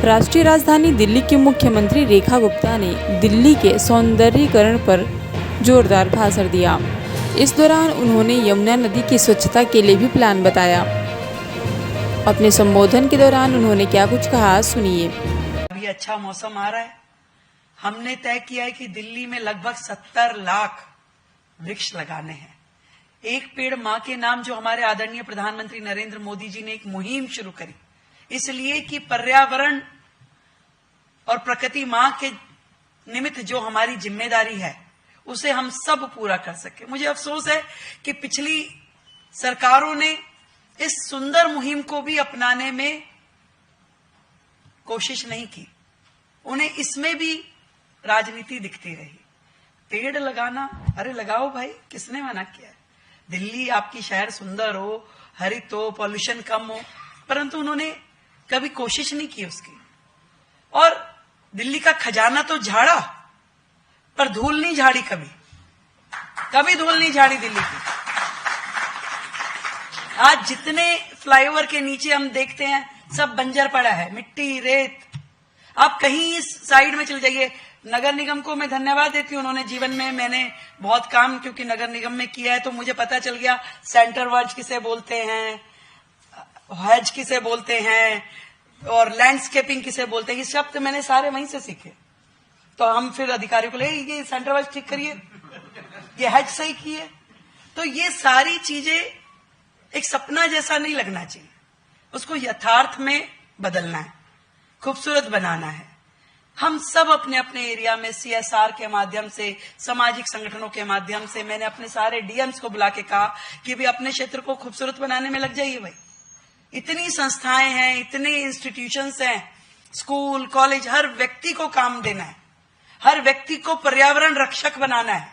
राष्ट्रीय राजधानी दिल्ली की मुख्यमंत्री रेखा गुप्ता ने दिल्ली के सौंदर्यीकरण पर जोरदार भाषण दिया। इस दौरान उन्होंने यमुना नदी की स्वच्छता के लिए भी प्लान बताया। अपने संबोधन के दौरान उन्होंने क्या कुछ कहा, सुनिए। अभी अच्छा मौसम आ रहा है। हमने तय किया है कि दिल्ली में लगभग 70 लाख वृक्ष लगाने हैं। एक पेड़ माँ के नाम, जो हमारे आदरणीय प्रधानमंत्री नरेंद्र मोदी जी ने एक मुहिम शुरू करी, इसलिए कि पर्यावरण और प्रकृति माँ के निमित्त जो हमारी जिम्मेदारी है उसे हम सब पूरा कर सके। मुझे अफसोस है कि पिछली सरकारों ने इस सुंदर मुहिम को भी अपनाने में कोशिश नहीं की। उन्हें इसमें भी राजनीति दिखती रही। पेड़ लगाना, अरे लगाओ भाई, किसने मना किया है? दिल्ली आपकी शहर सुंदर हो, हरित हो, पॉल्यूशन कम हो, परंतु उन्होंने कभी कोशिश नहीं की उसकी। और दिल्ली का खजाना तो झाड़ा, पर धूल नहीं झाड़ी। कभी धूल नहीं झाड़ी दिल्ली की। आज जितने फ्लाईओवर के नीचे हम देखते हैं सब बंजर पड़ा है, मिट्टी, रेत। आप कहीं इस साइड में चले जाइए। नगर निगम को मैं धन्यवाद देती हूँ, उन्होंने जीवन में, मैंने बहुत काम क्योंकि नगर निगम में किया है तो मुझे पता चल गया सेंटर वर्ज किसे बोलते हैं, हेज किसे बोलते हैं और लैंडस्केपिंग किसे बोलते हैं। ये शब्द मैंने सारे वहीं से सीखे। तो हम फिर अधिकारियों को ले, ये सेंटर वर्ज ठीक करिए, ये हेज सही किए। तो ये सारी चीजें एक सपना जैसा नहीं लगना चाहिए, उसको यथार्थ में बदलना है, खूबसूरत बनाना है। हम सब अपने अपने एरिया में CSR के माध्यम से, सामाजिक संगठनों के माध्यम से, मैंने अपने सारे DMs को बुला के कहा कि भी अपने क्षेत्र को खूबसूरत बनाने में लग जाइए भाई। इतनी संस्थाएं हैं, इतने इंस्टीट्यूशंस हैं, स्कूल, कॉलेज, हर व्यक्ति को काम देना है, हर व्यक्ति को पर्यावरण रक्षक बनाना है,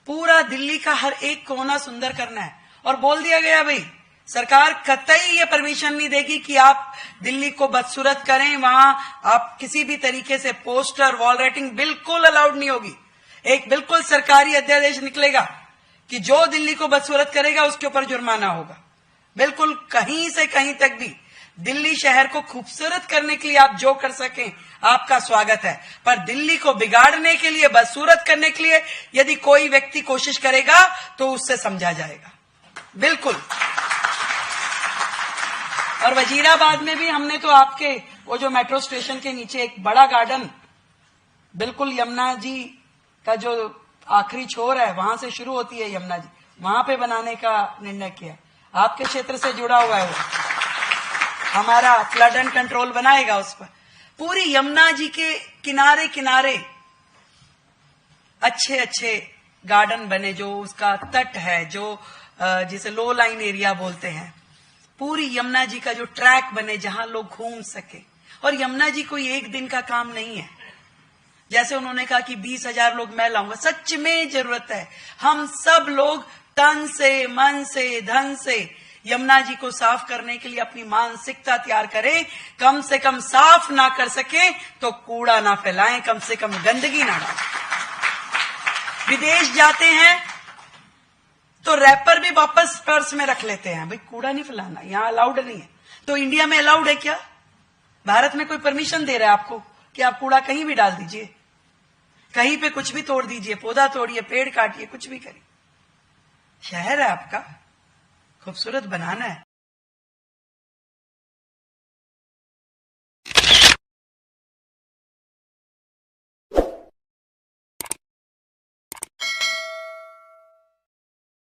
पूरा दिल्ली का हर एक कोना सुंदर करना है। और बोल दिया गया भाई, सरकार कतई ये परमिशन नहीं देगी कि आप दिल्ली को बदसूरत करें। वहां आप किसी भी तरीके से पोस्टर, वॉल राइटिंग बिल्कुल अलाउड नहीं होगी। एक बिल्कुल सरकारी अध्यादेश निकलेगा कि जो दिल्ली को बदसूरत करेगा उसके ऊपर जुर्माना होगा। बिल्कुल कहीं से कहीं तक भी दिल्ली शहर को खूबसूरत करने के लिए आप जो कर सकें, आपका स्वागत है। पर दिल्ली को बिगाड़ने के लिए, बदसूरत करने के लिए यदि कोई व्यक्ति कोशिश करेगा तो उससे समझा जाएगा, बिल्कुल। और वजीराबाद में भी हमने तो आपके वो जो मेट्रो स्टेशन के नीचे एक बड़ा गार्डन, बिल्कुल यमुना जी का जो आखिरी छोर है वहां से शुरू होती है यमुना जी, वहां पे बनाने का निर्णय किया। आपके क्षेत्र से जुड़ा हुआ है वो, हमारा फ्लड एंड कंट्रोल बनाएगा उस पर। पूरी यमुना जी के किनारे किनारे अच्छे अच्छे गार्डन बने, जो उसका तट है, जो जिसे लो लाइन एरिया बोलते हैं। पूरी यमुना जी का जो ट्रैक बने जहां लोग घूम सके। और यमुना जी कोई एक दिन का काम नहीं है। जैसे उन्होंने कहा कि 20,000 लोग मैं लाऊंगा, सच में जरूरत है। हम सब लोग तन से, मन से, धन से यमुना जी को साफ करने के लिए अपनी मानसिकता तैयार करें। कम से कम साफ ना कर सके तो कूड़ा ना फैलाएं, कम से कम गंदगी ना डालें। विदेश जाते हैं तो रैपर भी वापस पर्स में रख लेते हैं, भाई कूड़ा नहीं फैलाना, यहां अलाउड नहीं है। तो इंडिया में अलाउड है क्या? भारत में कोई परमिशन दे रहा है आपको कि आप कूड़ा कहीं भी डाल दीजिए, कहीं पे कुछ भी तोड़ दीजिए, पौधा तोड़िए, पेड़ काटिए, कुछ भी करिए। शहर है आपका, खूबसूरत बनाना है।